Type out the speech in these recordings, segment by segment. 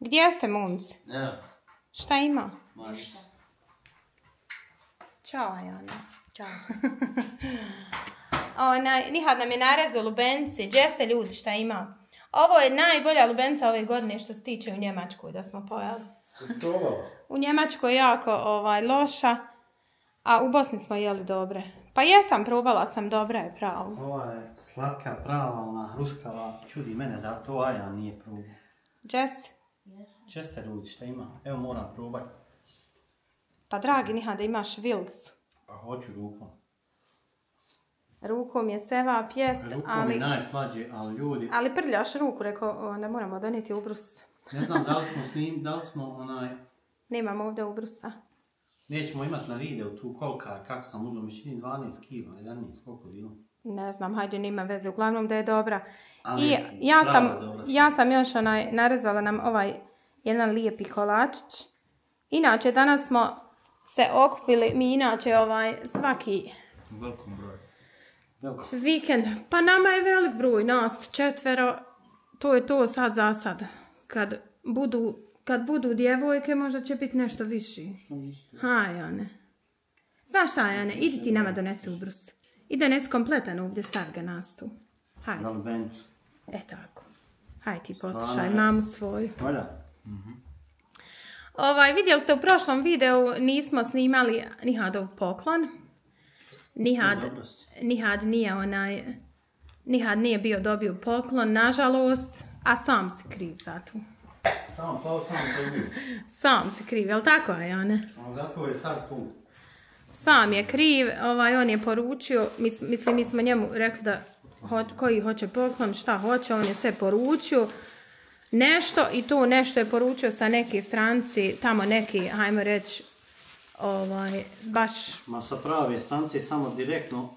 Gdje ste, momci? Evo. Šta ima? Ništa. Ćao, Ajana. Ćao. Nihad nam je narezao lubenice. Gdje ste, ljudi, šta ima? Ovo je najbolja lubenica ove godine što se tiče u Njemačkoj da smo pojeli. U Njemačkoj je jako loša, a u Bosni smo jeli dobre. Pa jesam, probala sam, dobra je pravo. Ova je slatka, prava, ona hruskava, čudi mene da to Aja nije probao. Jess? Česte ljudi, šta ima? Evo moram probati. Pa dragi Nihad, da imaš Wils. Pa hoću rukom. Rukom je seva pjest, rukom je najslađe, ali ljudi... Ali prljaš ruku, rekao, ne moramo donijeti ubrus. Ne znam da li smo Nemamo ovdje ubrusa. Nećemo imati na videu tu kolika, kako sam uzao, mišljeni 12 kila, 11, koliko bilo? Ne znam, hajde, nima veze, uglavnom da je dobra. Ali i ja sam još narezala nam jedan lijepi kolačić. Inače, danas smo se okupili, mi inače svaki vikend, pa nama je velik broj, nas 4, to je to sad za sad. Kad budu djevojke, možda će biti nešto viši. Haj, Jane. Znaš šta, Jane, idi ti nama donesi ubrus. I donesi kompletan ovdje, stavi ga na stol. Hajde. Za lubenicu. Tako. Hajde ti poslušaj mamu svoju. Volja. Vidjeli ste u prošlom videu, nismo snimali Nihadov poklon. Nihad nije bio dobio poklon, nažalost, a sam si kriv za to. Sam si kriv, jel tako, Ajane? Zato je sad tu. Sam je kriv, on je poručio, mislim, mi smo njemu rekli da koji hoće poklon, šta hoće, on je sve poručio. Nešto i to nešto je poručio sa neke stranci, tamo neki, hajmo reći, baš... Ma sa prave strance, samo direktno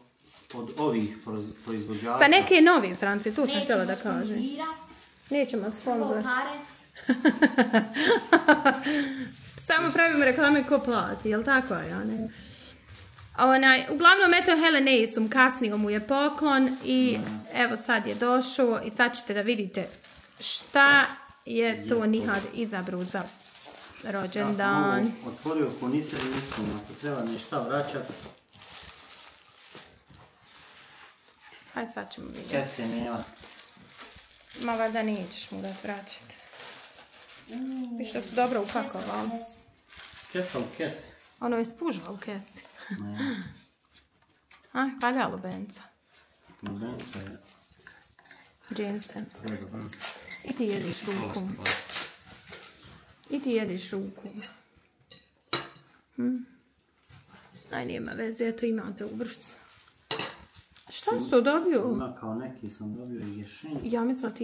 od ovih proizvođača. Sa neke nove strance, tu sam htjela da kažem. Nećemo sponzor. Samo pravimo reklame ko plati, jel tako, Ajane? Uglavnom, eto, Heleneisum kasnio mu je poklon i evo sad je došao i sad ćete da vidite šta je to Nihad izabrao za rođendan. Ja sam ovo otvorio ko nisam, ako treba ništa vraćati. Hajde, sad ćemo vidjeti. Kese nema. Ma valjda nećeš mu da vraćati. Više su dobro upakovali. Kesa u kesi. Ono je spužva u kesi. Valja lubenica. Lubenica je... Džensen. I ti jediš rukom. I ti jediš rukom. Aj, nema veze, eto imate ubrus. Šta si to dobio? Ima kao neki sam dobio i ješenje. Ja mislim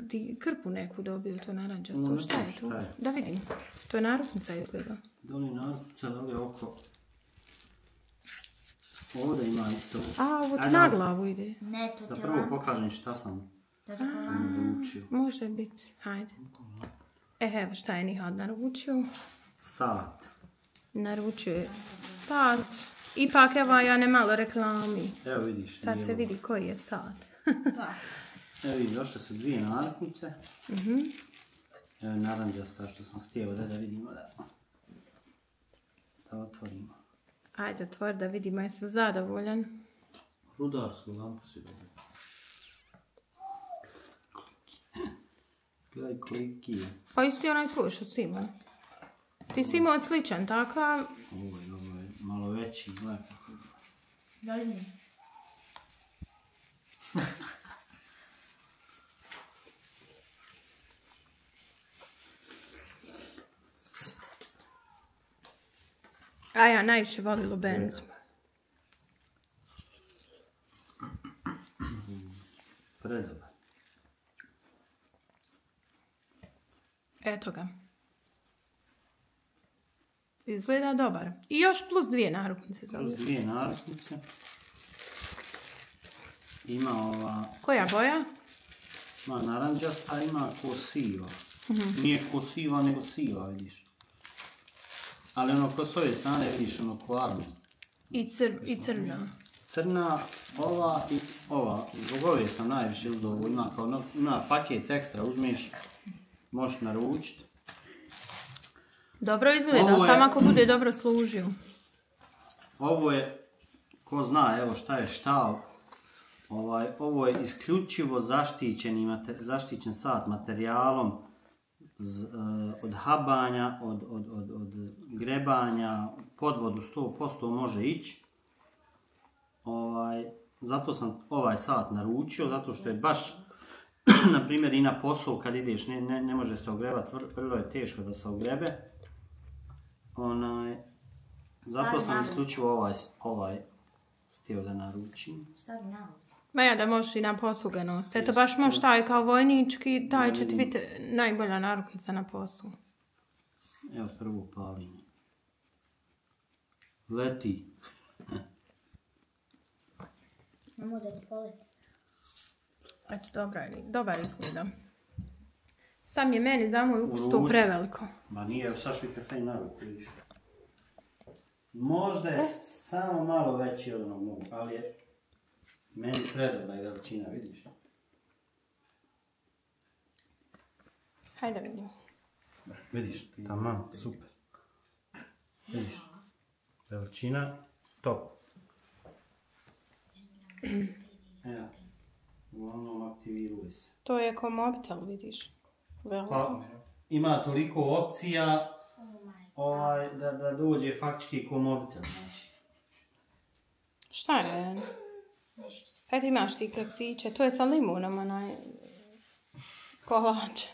ti krpu neku dobio, to naranđasto. Šta je to? Da vidim. To je naruknica izgleda. Doli naruknica, doli oko. Ovdje ima isto. Ovo ti na glavu ide. Da prvo pokažem šta sam naručio. Može biti, hajde. Evo šta je Nihad naručio. Sat. Naručio je sat. Ipak evo ja ne malo reklami. Evo vidiš. Sad se vidi koji je sat. Evo vidiš, došle su 2 naruknice. Evo naranđasta što sam stijelo da vidimo da otvorimo. Ajde, otvori da vidimo, jesam zadovoljan. Rudarsku lampu si dobio. Gledaj koliki je. Pa isti onaj tvoj što si imao. Ti si imao sličan takav. Ovo je malo veći, gledaj kako je. Da li mi? A ja najviše volim lubenicu. Predobar. Eto ga. Izgleda dobar. I još plus 2 naruknice. Plus 2 naruknice. Ima ova... Koja boja? Ima naranđasta, ima ko siva. Nije ko siva, nego siva, vidiš. Ali ono ko s ove strane vidiš, ono ko armi. I crna. Crna, ova i ova. Zbog ove sam najviše uzdovo. Ima paket ekstra, uzmeš, možeš naručiti. Dobro izgleda, samo ako bude dobro služio. Ovo je, ko zna, evo šta je štal. Ovo je isključivo zaštićen sat materijalom od habanja, od grebanja, pod vodu 100% može ići. Zato sam ovaj sat naručio, zato što je baš, na primjer, i na posao kad ideš ne može se ogrebati, vrlo je teško da se ogrebe. Zato sam isključivo ovaj stio da naručim. Stavi na ovo. Ma ja da možeš i na poslu ga nositi. Eto baš možeš taj kao vojnički, taj će ti biti najbolja naruknica na poslu. Evo prvo paljenje. Leti. Nemoj da ti poleti. Eto, dobar izgleda. Sam je meni za moj ukus to preveliko. Ma nije, evo sad švika sve i na ruku, vidiš. Možda je samo malo veći od onog mogu, ali je meni predobra je veličina, vidiš. Hajde vidim. Vidiš, tamam, super. Vidiš, veličina, top. Evo, uglavnom aktiviruje se. To je kao mobitel, vidiš. Pa, ima toliko opcija da dođe faktički ko mobitel, znači. Šta je? Eto imaš ti keksiće, to je sa limunom, onaj kolač.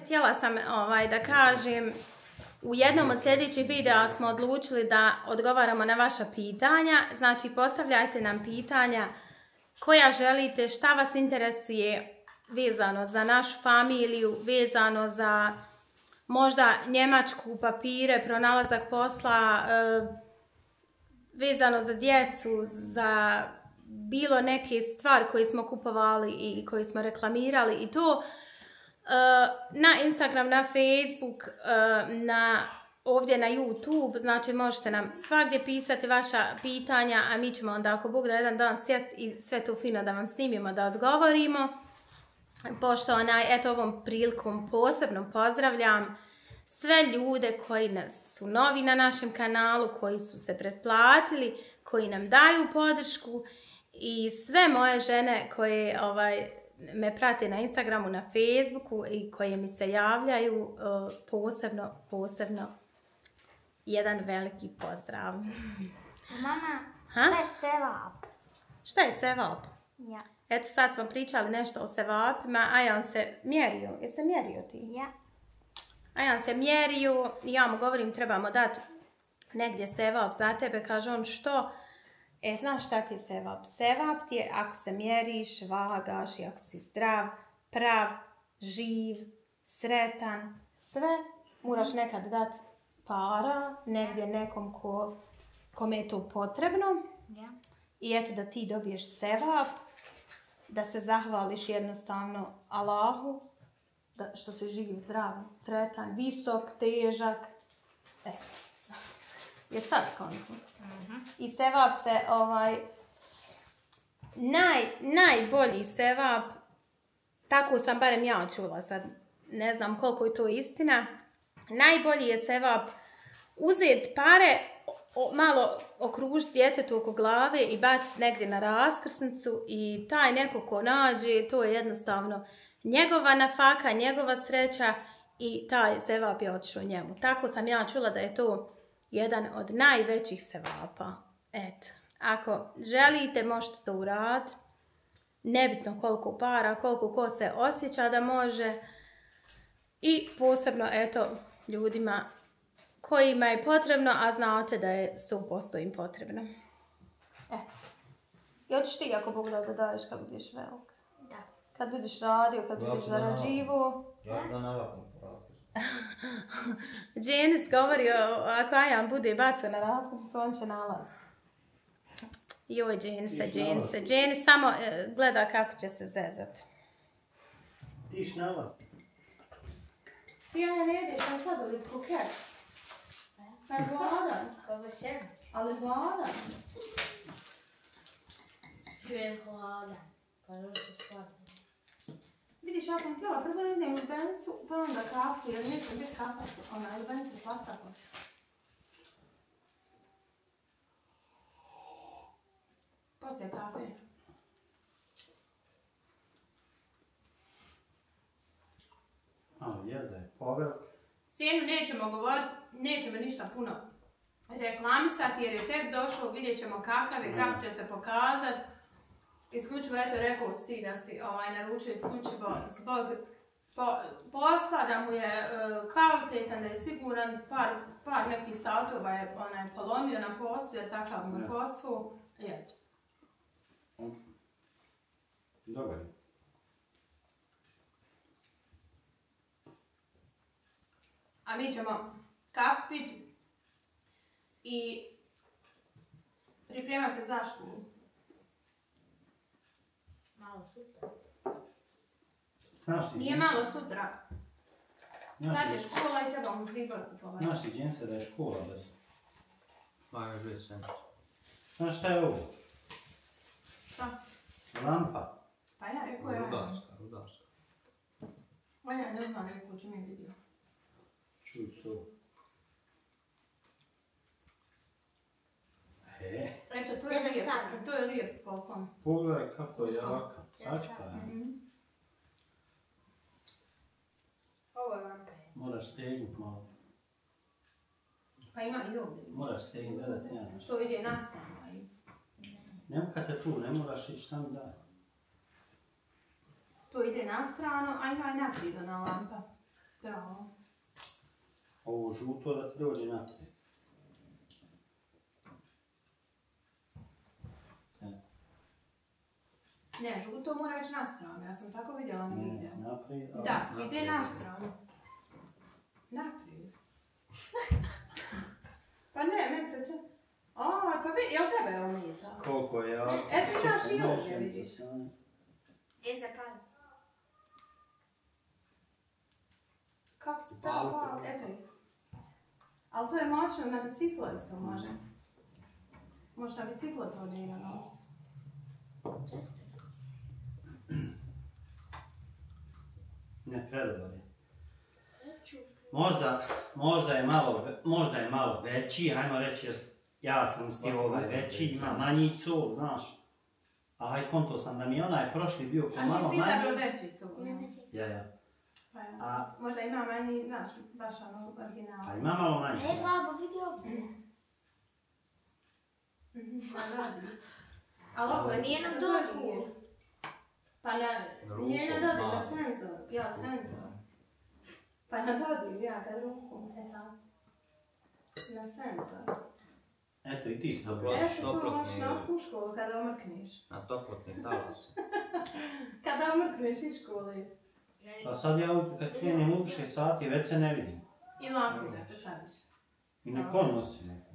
Htjela sam da kažem, u jednom od sljedećih videa smo odlučili da odgovaramo na vaša pitanja. Znači, postavljajte nam pitanja koja želite, šta vas interesuje vezano za našu familiju, vezano za možda Njemačku, papire, pronalazak posla, vezano za djecu, za bilo neke stvari koje smo kupovali i koje smo reklamirali i to. Na Instagram, na Facebook, ovdje na YouTube, znači možete nam svagdje pisati vaša pitanja, a mi ćemo onda ako Bog da jedan dan sjest i sve to fino da vam snimimo, da odgovorimo. Pošto eto ovom prilikom posebno pozdravljam sve ljude koji su novi na našem kanalu, koji su se pretplatili, koji nam daju podršku i sve moje žene koje me prate na Instagramu, na Facebooku i koje mi se javljaju, posebno jedan veliki pozdrav. Mama, šta je sevap? Šta je sevap? Ja. Eto sad smo pričali nešto o sevapima, Ajan se mjerio. Je se mjerio ti? Ja. Ajan se mjerio i ja mu govorim trebamo dati negdje sevap za tebe. Kaže on što? Znaš šta ti je sevap? Sevap ti je ako se mjeriš, vagaš i ako si zdrav, prav, živ, sretan, sve moraš nekad dati para negdje nekom kome je to potrebno. Ja. I eto da ti dobiješ sevap, da se zahvališ jednostavno Allahu, što si živ, zdrav, sretan, visok, težak. Je sad skontno. I sevap se, najbolji sevap, tako sam barem ja čula, sad ne znam koliko je to istina, najbolji je sevap uzeti pare, malo okružiti djetetu oko glave i baciti negdje na raskrsnicu i taj neko ko nađe, to je jednostavno njegova nafaka, njegova sreća i taj sevap je otišao njemu. Tako sam ja čula da je to jedan od najvećih sevapa. Eto, ako želite možete to uraditi, nebitno koliko para, koliko ko se osjeća da može i posebno eto ljudima kojima je potrebno, a znate da je 100% im potrebno. Eto. I hoćeš ti ako Bog da daješ kad budeš velik? Da. Kad budeš radio, kad budeš zarađivo? Ja da nalazim raskrsnicu. Dženis govori, ako Ajan bude bacio na raskrsnicu, on će nalaziti. Joj, Dženis samo gleda kako će se zezati. Tiš nalazim. Ti Ajan ne ideš na sladoled kuket. Ne gladan. Ovo se. Ali gladan. Čuje hladan. Pa ovo se sklada. Vidiš, ja sam htjela prvo jednem lubenicu, pa onda kafu, jer neće biti kafa, ona lubenica slatka. Poslije kafe. Malo jezda je povelik. Cijenu nećemo govoriti, nećemo ništa puno reklamisati jer je tek došlo, vidjet ćemo kakav je, kako će se pokazati. Isključivo, eto, rekao si ti da si naručio isključivo zbog posla, da mu je kvalitetan, da je siguran, par nekih satova je polomio na poslu, je takav na poslu, i eto. Dobar. A mi ćemo kafu piti i pripremati se za školu. Malo sutra. Znaš ti Nije malo sutra. Sad je škola i trebamo pribor kupovati. Znaš ti džense da je škola bez... Ajme, biti sandvič. Znaš šta je ovo? Šta? Lampa. Pa ja rekao je Rudarska. Pa ja ne znam, rekao će mi vidio. Čuj to. Eto, to je lijep, to je lijep poklon. Pogledaj kako je jaka. Sačka je. Ovo je lampe. Moraš stegnut malo. Pa ima i ovdje. Moraš stegnut, gledat nema nešto. To ide na stranu. Nemo kad te tu, ne moraš ići sam da. To ide na stranu, a ima i naprijed ona lampa. Bravo. Ovo žuto da ti dođe naprijed. Ne, žuto mora ići na stranu, ja sam tako vidjela na videu. Naprijed. Da, ide na stranu. Naprijed. Pa ne, meni se će... Pa vidi, jel tebe ovo nije tako? Koliko je jaka. Eto imaš i ovdje, vidiš. Gdje se pada? Kako se tako... Eto ih. Ali to je moćno, na biciklo se može. Možeš na biciklo to ne ima nositi. Često. Ne, predobar je. Neću. Možda je malo veći, hajmo reći, ja sam stio ovaj veći, ima manji cul, znaš. A haj konto sam da mi onaj prošli bio po malo manji. A ti si izabrao veći cul? Ja. Pa ja. Možda ima manji, znaš, baš ono originalno. A ima malo manji. Ej, babo, vidi ovo. Pa radi. Ali ovo je Nije nam to je dodir. cool. Pa nije na dodir, na senzor. Ja, senzor. Pa na dodir, ja kad rukom. Na senzor. Eto i ti si Dobro. dobro. Eto to možeš nositi u školu kada omrkneš. Na toplotni talas. Kada omrkneš iz škole. A sad ja kad krenem u 6 sati već se ne vidim. I lampu da te sadiš. I neko nosi neko.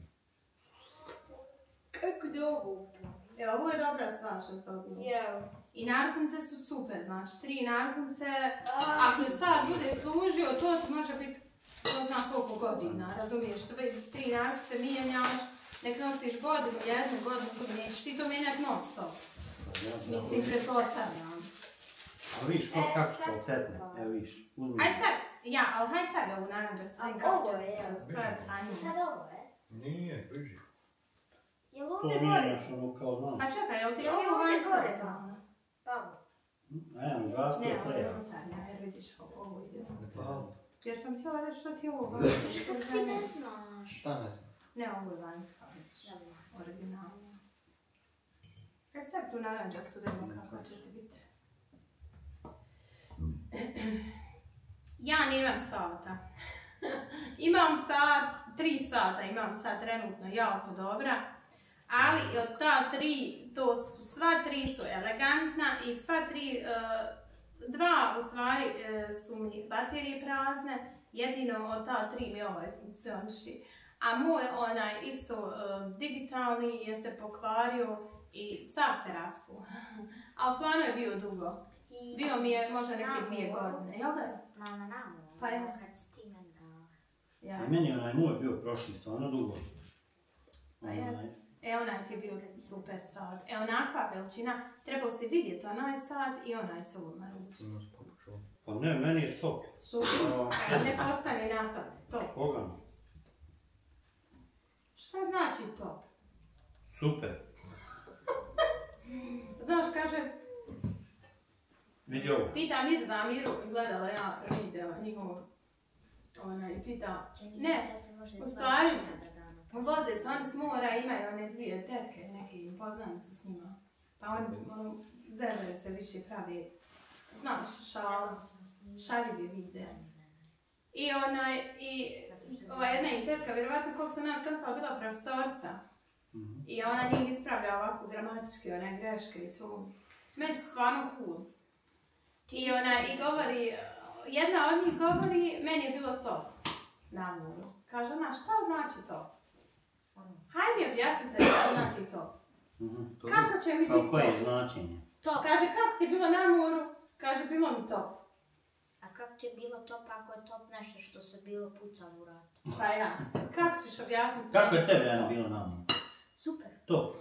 Kako da ovo? Evo, ovo je dobra stvar što se odmah. Jel. I narukvice su super, znači 3 narukvice, ako sad bude služio, to ti može biti ko zna koliko godina, razumiješ? 3 narukvice mijenjaš, nek nosiš godinu, jednu godinu, nećeš ti to mijenjati non stop. Mislim, pretpostavljam. A viš kako se otetne, evo viš, uzmi. Haj sad, ali haj sad ovu naranđastu, vidim kako će se stojati sa njim. Sad ovo je. Nije, bliži. Jel To ovdje gore? mijenjaš ono kao Pa znaš. čekaj, jel ti Jel ovo ovdje vanjsko gore, strana? Babo. A ja mi glas Ne, to ovo je preja. unutarnja, jer vidiš kako ovo ide. Pa, Jer sam htjela reći što ti je ovo vanjsko. Kako ti ne znaš? šta ne znam. Ne, ovo je vanjska već. Dobro. Originalno. Kaj sad tu naranđastu da imamo kako će ti biti. Ja nemam sata. Imam sat, 3 sata imam sad trenutno jako dobra. Ali od ta 3, to su sva 3 su elegantna i sva 3, 2 u stvari su mi baterije prazne. Jedino od ta 3 mi ovaj funkcioniši. A moj onaj isto digitalni je se pokvario i sad se raspuo. Ali stvarno je bio dugo. Bio mi je možda neke 2 godine, jel da je? Mama, namo. Pa je. Kad si ti meni dala. Ja. A meni onaj moj bio prošli stvarno dugo. Pa jes. Onaj ti je bio super sat. Onakva veličina, trebao si vidjeti onaj sat i onaj cul na ruci. Pa ne, meni je top. Super, neka ostane na tome, top. Koga? Šta znači top? Super. Znaš, kaže, Vidi ovo. pita Mir za Miru, gledala ja video njihovo, i pita, ne, u stvari, voze se oni s mora, imaju one dvije tetke, neke poznanice s njima, pa oni zezaju se više pravi, znaš, šaljivi vide. I ova jedna im tetka, vjerovatno koliko sam ja shvatila, bila profesorca. I ona njih ispravlja ovako gramatički, one greške i tu. Meni su stvarno cool. I govori, jedna od njih govori, meni je bilo top na moru. Kaže ona, šta znači to? Hajde mi objasnite šta znači to. Kako će mi biti to? Kako je značenje? To, kaže, kako ti je bilo na moru? Kaže, bilo mi top. A kako ti je bilo top ako je top nešto što se bilo pucalo u ratu? Pa ja, kako ćeš objasniti? Kako je tebe Jana bilo na moru? Super. Top.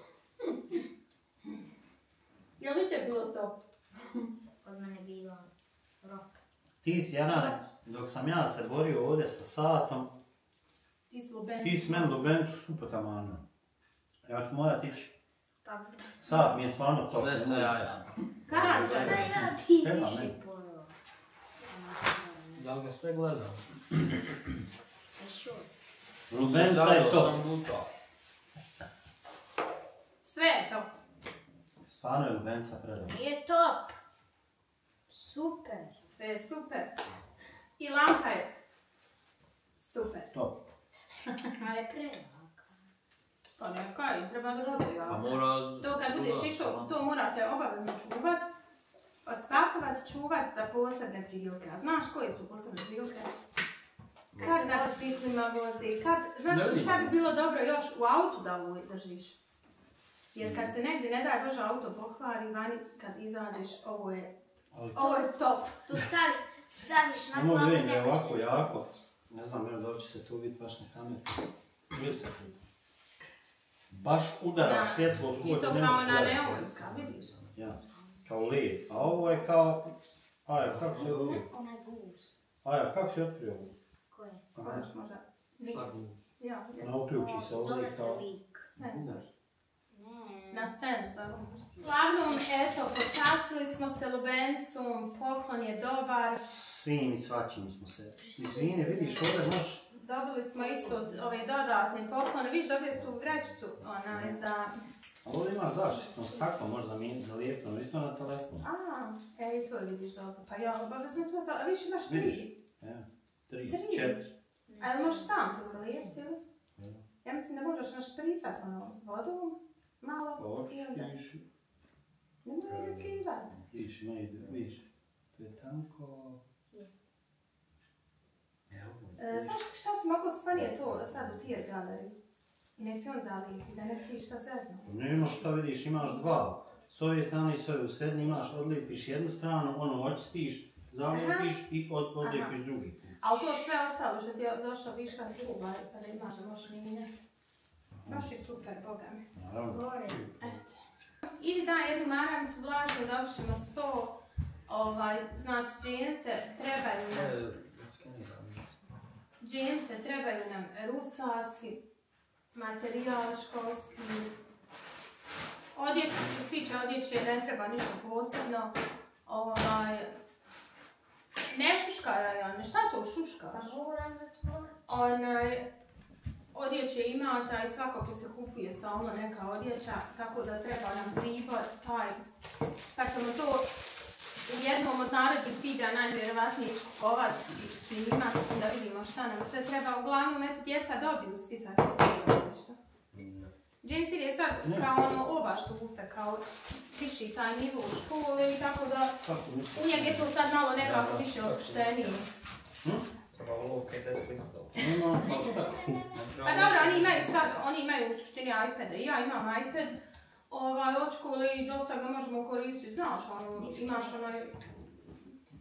Je li te bilo top? Kod mene je bilo rock. Ti si Jana, dok sam ja se borio ovdje sa satom, ti si meni lubencu super tamano. Ja ću morat ići. Pa, Sat mi je stvarno top. Sve jaja. kako šta ja ti Treba, više ne. pojela? Da li ga sve gledam? Lubenca je top. Sve je top. Stvarno je lubenca predana. Nije top. Super. Sve je super. I lampa je super. Top. Ali je prelaka. Pa ne, kaj, treba da bude A jaka. mora... To kad budeš išao, to morate obavezno čuvat. Spakovat, čuvat za posebne prilike. A znaš koje su posebne prilike? Kad na biciklima vozi, znaš šta bi bilo dobro još u autu da ovo držiš? Jer kad se negdje, ne daj Bože, auto pokvari, vani kad izađeš, ovo je top. Tu staviš na Ne mogu glavu vidjeti da je neko ovako će- jako. Ne znam, da li će se tu vidjeti baš na kameru. Vidi se tu. Baš udara svjetlo u I svoj to kao na neonska, vidiš? Ja, kao led. A ovo je kao... Aja, kako se otkrio? Onaj gus. Aja, kako se otkrio ovo? Ko je? Možeš možda. Šta gu? Ja, Ona uključi se ovdje Zove se kao... lik. senzor. Ne. Na senzoru. Uglavnom, eto, počastili smo se lubencom, poklon je dobar. Svim i svačim smo se. Izvini, vidiš, ovdje možeš... Dobili smo isto ove dodatne poklone. Viš, dobili ste tu vrećicu za... A ovdje ima zaštitno staklo, može zamijeniti za lijepno, isto na telefonu. I to vidiš dobro. Pa ja obavezno to za... A viš, imaš Vidiš? 3. Evo, 3, Tri? 4. A jel možeš sam to zalijepiti, ili? Ja mislim da možeš našpricat vodom, malo Ovo, i onda. vidiš, Ne mora ljepivat. vidiš, ima ide, vidiš. To je tanko... Jeste. Evo. Znaš šta si mogao spanije to sad u tier galeriji? I nek ti on zalijepi, da ne ti šta zezno. Nema šta vidiš, imaš dva. S ove strane i s ove u srednji imaš, odlijepiš jednu stranu, ono očistiš, zalijepiš i odlijepiš drugi. Ali to sve ostalo što ti je došlo viška truba, pa da imaš da možeš mijenjati. Baš je super, boga mi. Naravno. Gore. Eto. Idi daj jednu maramicu vlažnu, dobišemo 100, znači džinse trebaju nam, džinse trebaju nam rusaci, materijal školski, odjeća, što se tiče odjeće ne treba ništa posebno, ne šuška ja, ne šta to šuškaš? Pa moram zatvoriti. Odjeće imate i svakako se kupuje stalno neka odjeća, tako da treba nam pribor, pa ćemo to u jednom od narednih videa najvjerovatnije kupovat i snimat, da vidimo šta nam sve treba. Uglavnom, eto, djeca dobiju spisak iz toga nešto. Džinsir je sad kao oba štufe, kao viši taj nivo u školi i tako da u njeg je to sad malo nekako više opuštenije. Treba ovo kaj te slistao. Ima, pa šta? Pa dobro, oni imaju u suštini iPad-e. Ja imam iPad od škole i dosta ga možemo koristiti. Znaš, imaš onaj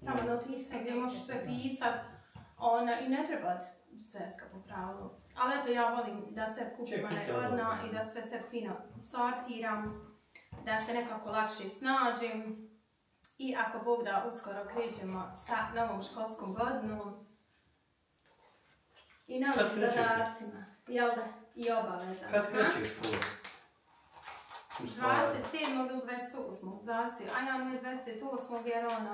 tamo notiske gdje možeš sve pisat i ne treba sveska po pravilu. Ali eto, ja volim da sve kupim odna i da sve fino sortiram, da se nekako lakše snađem. I ako Bog da, uskoro krećemo sa novom školskom godinom i novim zadacima, jel da? I obavezama. Kad krećeš školu? 27. ili 28. zavisi, a ja ne 28. jer on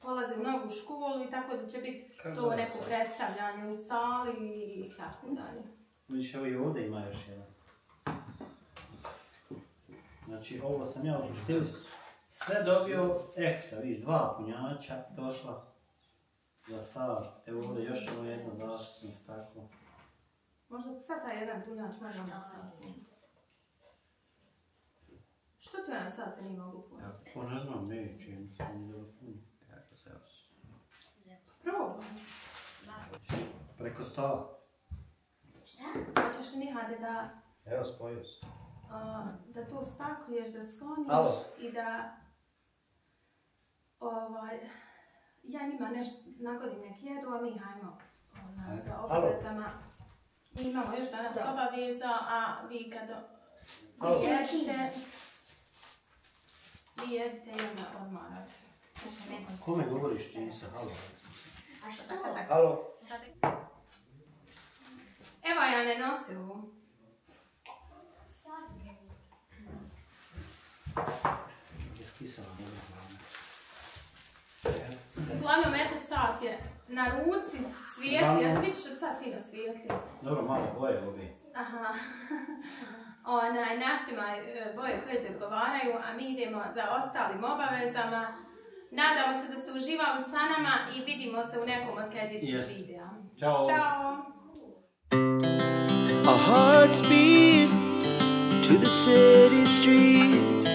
polazi u novu školu i tako da će biti to neko predstavljanje u sali i tako dalje. Vidiš, evo i ovdje ima još jedan. Znači, ovo sam ja u suštini sve dobio ekstra, vidiš, 2 punjača došla za sat. Evo ovdje još ovo jedno zaštitno staklo. Možda sad taj jedan punjač možemo na sat. Što ti jedan sat se nije mogu puniti? To ne znam, neće, sam da puni. Probaj. Preko stola. Šta? Hoćeš Nihade da... Evo, spojio se. Da to spakuješ, da skloniš i da... ja njima nešto nagodim nek jedu, a mi hajmo za obavezama. Mi imamo još danas obaveza, a vi kad vi jedite i onda odmarate. Kome govoriš, čini se, halo? A što tako? Alo. Evo ja ne nosim ovu. Uglavnom, eto sad je na ruci svijetli, eto vidiš da sad fino svijetli. Dobro, malo boje ovi. Aha. Naštima boje koje ti odgovaraju, a mi idemo za ostalim obavezama. Nadamo se da ste uživali sa nama i vidimo se u nekom od sljedećih videa. Ćao! Ćao! Our hearts beat to the city streets.